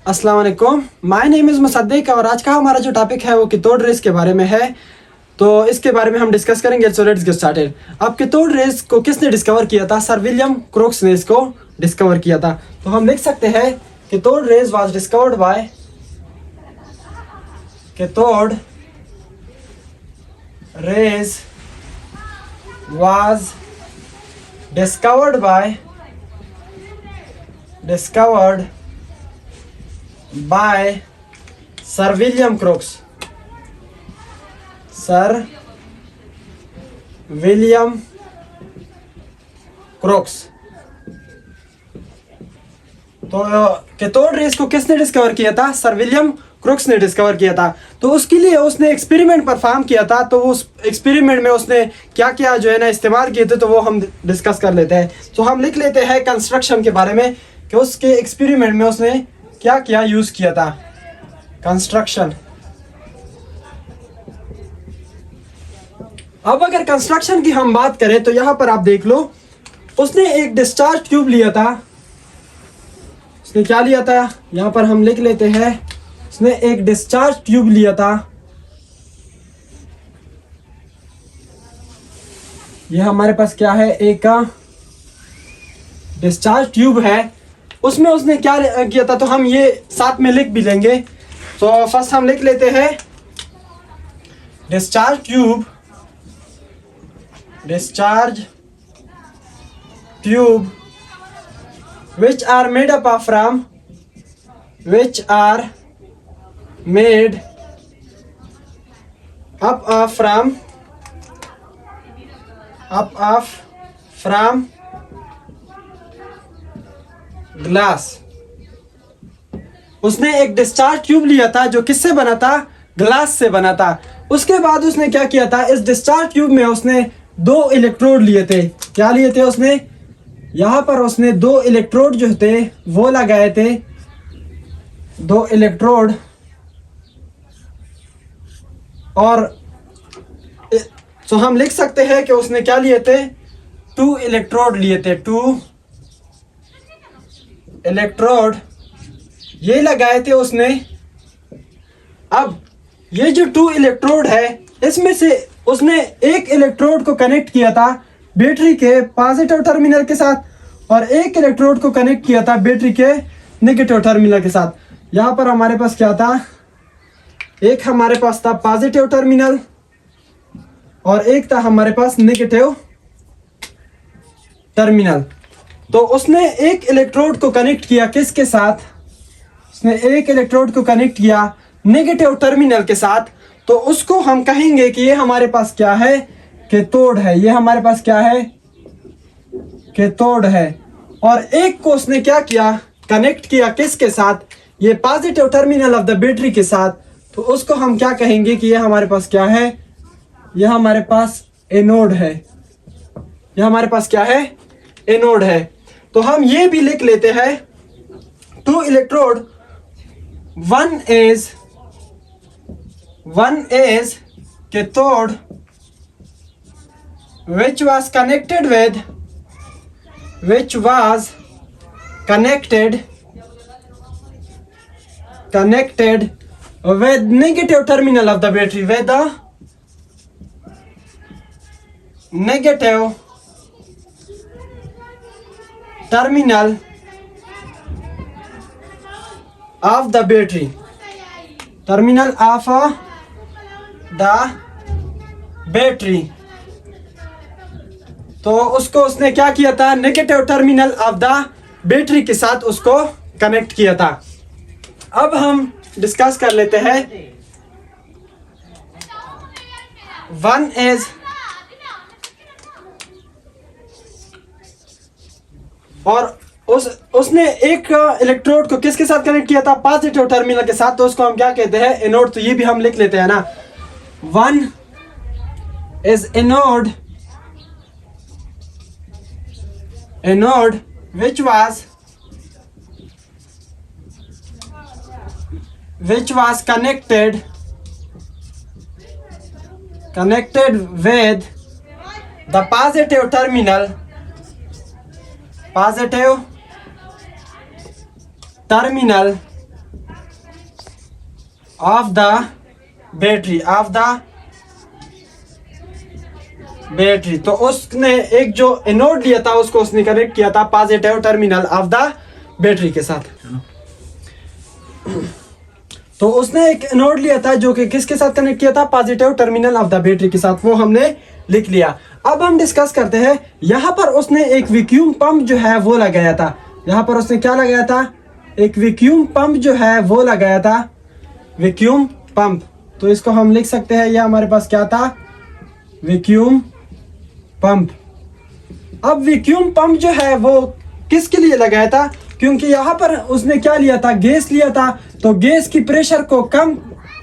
अस्सलाम वालेकुम, my name is Mossadegh और आज का हमारा जो टॉपिक है वो कैथोड रेस के बारे में है। तो इसके बारे में हम डिस्कस करेंगे। So let's get started. अब कैथोड रेस को किसने डिस्कवर किया था? सर विलियम क्रोक्स ने इसको डिस्कवर किया था। तो हम लिख सकते हैं cathode rays was discovered by cathode rays was discovered by Sir William Crookes. Sir William Crookes। तो कैथोड रेस को किसने डिस्कवर किया था? सर विलियम क्रोक्स ने डिस्कवर किया था। तो उसके लिए उसने एक्सपेरिमेंट परफॉर्म किया था। तो उस एक्सपेरिमेंट में उसने क्या क्या जो है ना इस्तेमाल किए थे, तो वो हम डिस्कस कर लेते हैं। तो हम लिख लेते हैं कंस्ट्रक्शन के बारे में कि उसके एक्सपेरिमेंट में उसने क्या क्या यूज किया था। कंस्ट्रक्शन। अब अगर कंस्ट्रक्शन की हम बात करें तो यहां पर आप देख लो, उसने एक डिस्चार्ज ट्यूब लिया था। उसने क्या लिया था? यहां पर हम लिख लेते हैं, उसने एक डिस्चार्ज ट्यूब लिया था। यह हमारे पास क्या है? एक डिस्चार्ज ट्यूब है। उसमें उसने क्या किया था, तो हम ये साथ में लिख भी लेंगे। तो फर्स्ट हम लिख लेते हैं discharge tube which are made up of from glass. उसने एक डिस्चार्ज ट्यूब लिया था जो किससे बना था? ग्लास से बना था। उसके बाद उसने क्या किया था? इस डिस्चार्ज ट्यूब में उसने दो इलेक्ट्रोड लिए थे। क्या लिए थे उसने? यहां पर उसने दो इलेक्ट्रोड जो थे वो लगाए थे। दो इलेक्ट्रोड। और तो हम लिख सकते हैं कि उसने क्या लिए थे? 2 इलेक्ट्रोड लिए थे। 2 इलेक्ट्रोड ये लगाए थे उसने। अब ये जो 2 इलेक्ट्रोड है, इसमें से उसने एक इलेक्ट्रोड को कनेक्ट किया था बैटरी के पॉजिटिव टर्मिनल के साथ और एक इलेक्ट्रोड को कनेक्ट किया था बैटरी के नेगेटिव टर्मिनल के साथ। यहां पर हमारे पास क्या था? एक हमारे पास था पॉजिटिव टर्मिनल और एक था हमारे पास नेगेटिव टर्मिनल। तो उसने एक इलेक्ट्रोड को कनेक्ट किया किसके साथ? उसने एक इलेक्ट्रोड को कनेक्ट किया नेगेटिव टर्मिनल के साथ। तो उसको हम कहेंगे कि ये हमारे पास क्या है? कैथोड है। ये हमारे पास क्या है? कैथोड है। और एक को उसने क्या किया? कनेक्ट किया किसके साथ? ये positive terminal of the battery के साथ। तो उसको हम क्या कहेंगे कि ये हमारे पास क्या है? यह हमारे पास एनोड है। यह हमारे पास क्या है? एनोड है। तो हम ये भी लिख लेते हैं 2 electrode. one is cathode which was connected with negative terminal of the battery, with the negative terminal of the battery, terminal of the battery। तो उसको उसने क्या किया था? Negative terminal of the battery के साथ उसको कनेक्ट किया था। अब हम डिस्कस कर लेते हैं। वन इज और उसने एक इलेक्ट्रोड को किसके साथ कनेक्ट किया था? पॉजिटिव टर्मिनल के साथ। तो उसको हम क्या कहते हैं? एनोड। तो ये भी हम लिख लेते हैं ना। One is anode which was connected with the positive terminal of the battery, of the battery. तो उसने एक जो एनोड लिया था उसको उसने कनेक्ट किया था positive terminal of the battery के साथ। तो उसने एक एनोड लिया था जो कि किसके साथ कनेक्ट किया था, positive terminal of the battery के साथ, वो हमने लिख लिया। अब हम डिस्कस करते हैं, यहाँ पर उसने एक वैक्यूम पंप जो है वो लगाया था। यहाँ पर उसने क्या लगाया था, एक वैक्यूम पंप जो है वो लगाया था, वैक्यूम पंप। तो इसको हम लिख सकते हैं, यह हमारे पास क्या था, वैक्यूम पंप। अब वैक्यूम पंप जो है वो किसके लिए लगाया था, क्योंकि यहाँ पर उसने क्या लिया था, गैस लिया था। तो गैस की प्रेशर को कम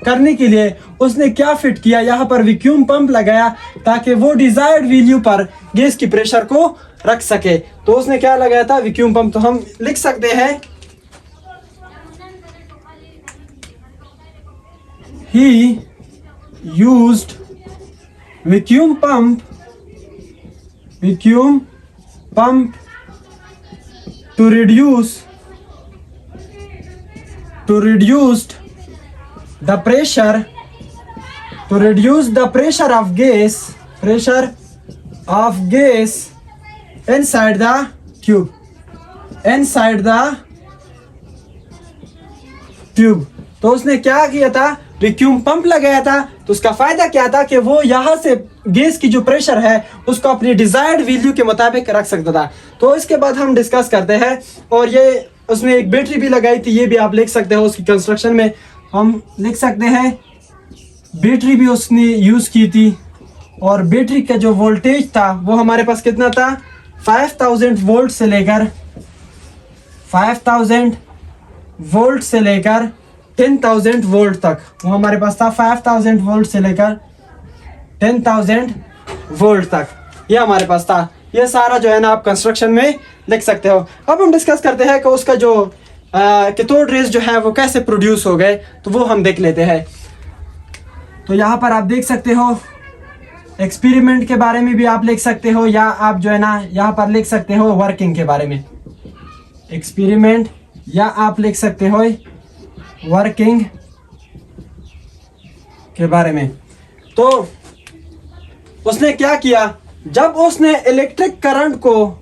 करने के लिए उसने क्या फिट किया, यहाँ पर वैक्यूम पंप लगाया ताकि वो डिजायर्ड वैल्यू पर गैस की प्रेशर को रख सके। तो उसने क्या लगाया था, वैक्यूम पंप। तो हम लिख सकते हैं, ही used vacuum pump, vacuum pump to reduce the pressure, to reduce the pressure of gas, pressure of gas inside the tube, inside the tube। तो उसने क्या किया था, वैक्यूम पंप लगाया था। तो उसका फायदा क्या था कि वो यहाँ से गैस की जो प्रेशर है उसको अपनी डिजायर्ड वैल्यू के मुताबिक रख सकता था। तो इसके बाद हम डिस्कस करते हैं, और ये उसने एक बैटरी भी लगाई थी, ये भी आप लिख सकते हो। उसकी कंस्ट्रक्शन में हम लिख सकते हैं, बैटरी भी उसने यूज की थी, और बैटरी का जो वोल्टेज था वो हमारे पास कितना था, 5000 वोल्ट से लेकर 5000 वोल्ट से लेकर 10,000 वोल्ट तक वो हमारे पास था। 5000 वोल्ट से लेकर 10,000 वोल्ट तक ये हमारे पास था। ये सारा जो है ना आप कंस्ट्रक्शन में लिख सकते हो। अब हम डिस्कस करते हैं कि उसका जो कैथोड रेज जो है वो कैसे प्रोड्यूस हो गए, तो वो हम देख लेते हैं। तो यहाँ पर आप देख सकते हो, एक्सपेरिमेंट के बारे में भी आप लिख सकते हो, या आप जो है ना यहाँ पर लिख सकते हो वर्किंग के बारे में, एक्सपेरिमेंट, या आप लिख सकते हो वर्किंग के बारे में। तो उसने क्या किया, जब उसने इलेक्ट्रिक करंट को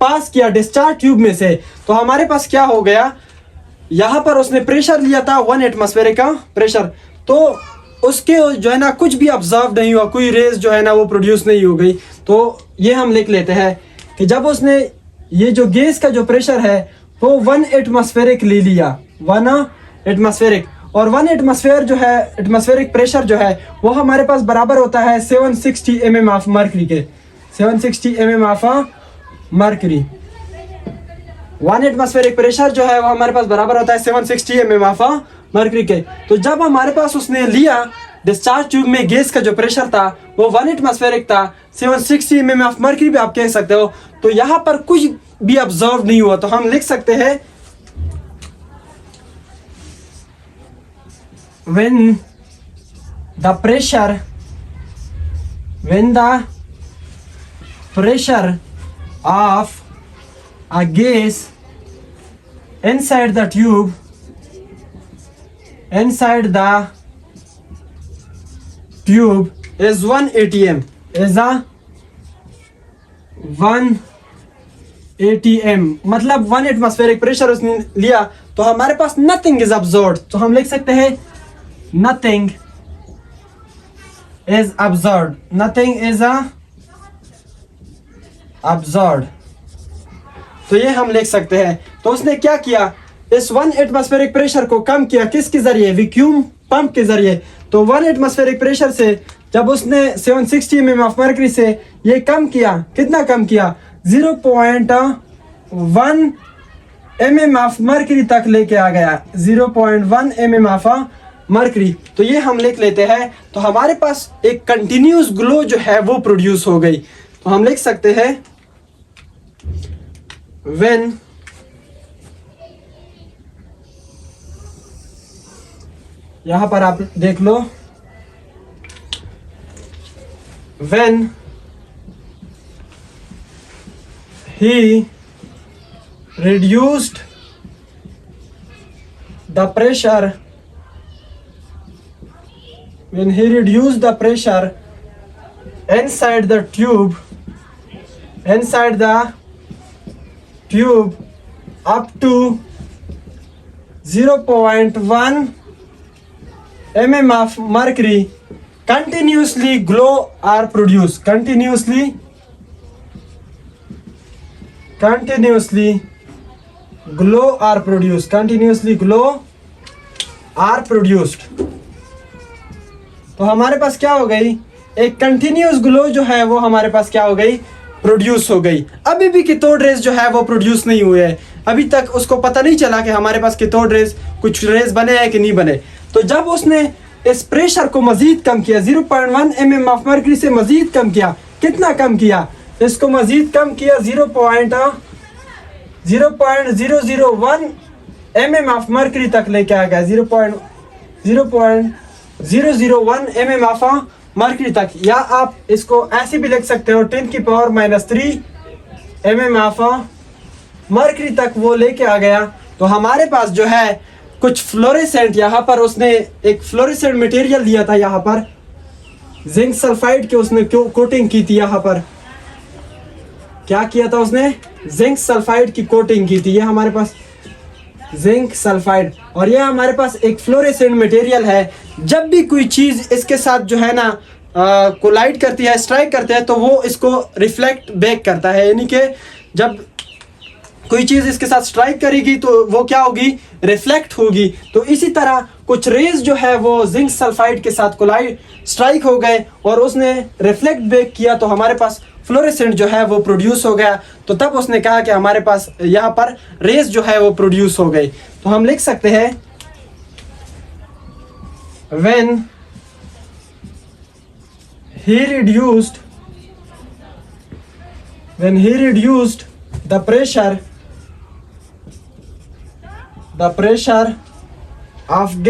पास किया डिस्चार्ज ट्यूब में से, तो हमारे पास क्या हो गया, यहाँ पर उसने प्रेशर लिया था 1 एटमॉस्फेरिक का प्रेशर। तो उसके जो है ना कुछ भी ऑब्जर्व नहीं हुआ, कोई रेज जो है ना वो प्रोड्यूस नहीं हो गई। तो ये हम लिख लेते हैं कि जब उसने ये जो गैस का जो प्रेशर है वो 1 एटमॉस्फेरिक ले लिया, 1 एटमॉस्फेरिक, और 1 एटमॉस्फेयर जो है, एटमॉस्फेरिक प्रेशर जो है वो हमारे पास बराबर होता है 760 mm ऑफ मर्करी के, 760 mm of mercury. 1 atmospheric pressure जो है वो हमारे पास बराबर होता है 760 mm ऑफ मर्करी के। तो जब हमारे पास उसने लिया डिस्चार्ज ट्यूब में गैस का जो प्रेशर था वो 1 एटमॉस्फेरिक था, 760 mm ऑफ मर्करी भी आप कह सकते हो। तो यहाँ पर कुछ भी ऑब्जर्व नहीं हुआ। तो हम लिख सकते हैं, when the pressure of a gas inside the tube is 1 atm, is a 1 atm, मतलब 1 एटमॉस्फेरिक प्रेशर उसने लिया, तो हमारे पास नथिंग इज अब्जॉर्ब्ड। तो हम लिख सकते हैं nothing is absorbed, nothing is absorbed। तो ये हम लिख सकते हैं। तो उसने क्या किया, इस 1 एटमॉस्फेरिक प्रेशर को कम किया, किसके जरिए, वैक्यूम पंप के जरिए। तो 1 एटमॉस्फेरिक प्रेशर से जब उसने 760 mm ऑफ मर्करी से ये कम किया, कितना कम किया, 0.1 mm ऑफ मर्करी तक लेके आ गया, 0.1 mm ऑफ मर्करी। तो ये हम लिख लेते हैं। तो हमारे पास एक कंटिन्यूस ग्लो जो है वो प्रोड्यूस हो गई। तो हम लिख सकते हैं, व्हेन यहां पर आप देख लो, when he reduced the pressure when he reduced the pressure inside the tube up to 0.1 mm of mercury, continuously glow are produced. Continuously glow are produced. तो हमारे पास क्या हो गई, एक कंटिन्यूस ग्लो जो है वो हमारे पास क्या हो गई, प्रोड्यूस हो गई। अभी भी कैथोड रेज जो है वो प्रोड्यूस नहीं हुए है, अभी तक उसको पता नहीं चला कि हमारे पास कैथोड रेज कुछ रेज बने हैं कि नहीं बने। तो जब उसने इस प्रेशर को मजीद कम किया, 0.1 mm ऑफ मर्करी से मजीद कम किया, कितना कम किया, इसको मजीद कम किया 0.001 mm ऑफ मर्करी तक लेके आ गया, 0.001 mm ऑफ मर्करी तक। या आप इसको ऐसे भी लिख सकते हो 10⁻³ mm ऑफ मर्करी तक वो लेके आ गया। तो हमारे पास जो है कुछ फ्लोरेसेंट, यहाँ पर उसने एक फ्लोरेसेंट मटेरियल दिया था, यहाँ पर जिंक सल्फाइड के उसने कोटिंग की थी, यहाँ पर क्या किया था उसने, जिंक सल्फाइड की कोटिंग की थी। ये हमारे पास जिंक सल्फाइड, और ये हमारे पास एक फ्लोरेसेंट मटेरियल है। जब भी कोई चीज इसके साथ जो है ना कोलाइड करती है, स्ट्राइक करते हैं, तो वो इसको रिफ्लेक्ट बैक करता है, यानी कि जब कोई चीज इसके साथ स्ट्राइक करेगी तो वो क्या होगी, रिफ्लेक्ट होगी। तो इसी तरह कुछ रेज जो है वो जिंक सल्फाइड के साथ कोलाइड स्ट्राइक हो गए और उसने रिफ्लेक्ट बैक किया, तो हमारे पास फ्लोरेसेंट जो है वो प्रोड्यूस हो गया। तो तब उसने कहा कि हमारे पास यहाँ पर रेज जो है वो प्रोड्यूस हो गई। तो हम लिख सकते हैं when he reduced the pressure of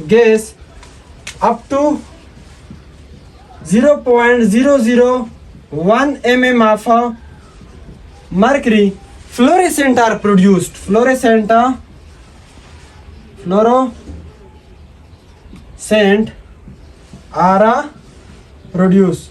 gas up to 0.001 mm of mercury, fluorescent are produced. Fluorescent are produced।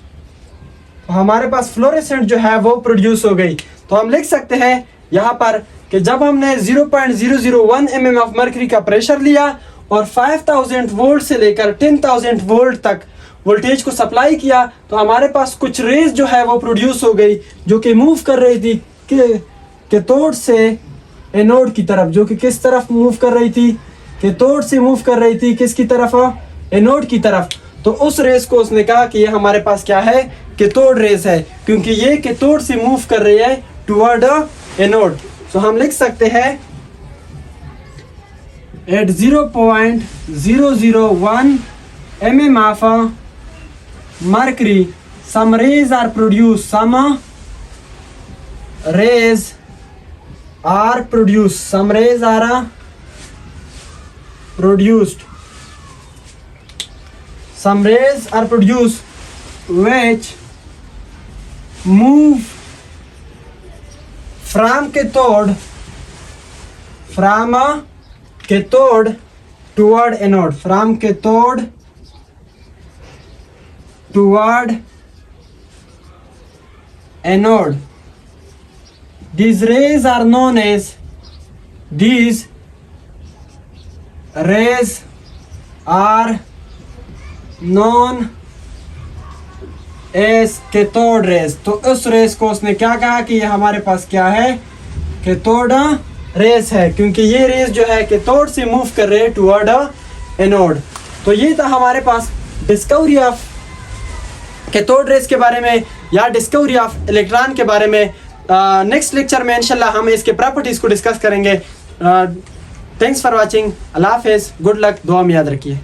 तो हमारे पास फ्लोरेसेंट जो है वो प्रोड्यूस हो गई। तो हम लिख सकते हैं यहाँ पर कि जब हमने 0.001 mm ऑफ मर्करी का प्रेशर लिया और 5000 वोल्ट से लेकर 10000 वोल्ट तक वोल्टेज को सप्लाई किया, तो हमारे पास कुछ रेज जो है वो प्रोड्यूस हो गई, जो कि मूव कर रही थी कैथोड से एनोड की तरफ। जो कि किस तरफ मूव कर रही थी, कैथोड से मूव कर रही थी, किसकी तरफ, एनोड की तरफ। तो उस रेस को उसने कहा कि ये हमारे पास क्या है, कैथोड रेस है, क्योंकि ये कैथोड से मूव कर रही है टुवर्ड एनोड। तो हम लिख सकते हैं at 0.001 mm of mercury, some rays are produced. Some rays are produced which move from cathode toward anode, from cathode toward anode. These rays are known as cathode rays. तो उस race को उसने क्या कहा कि ये हमारे पास क्या है, कैथोड रेस है, क्योंकि ये रेस जो है कैथोड से मूव कर रहे हैं टुवर्ड एनोड। तो ये था हमारे पास डिस्कवरी ऑफ कैथोड रेस के बारे में या डिस्कवरी ऑफ इलेक्ट्रॉन के बारे में। नेक्स्ट लेक्चर में इंशाल्लाह हम इसके प्रॉपर्टीज को डिस्कस करेंगे। Thanks for watching. अल्लाह हाफिज़, गुड लक, दुआ में याद रखिए।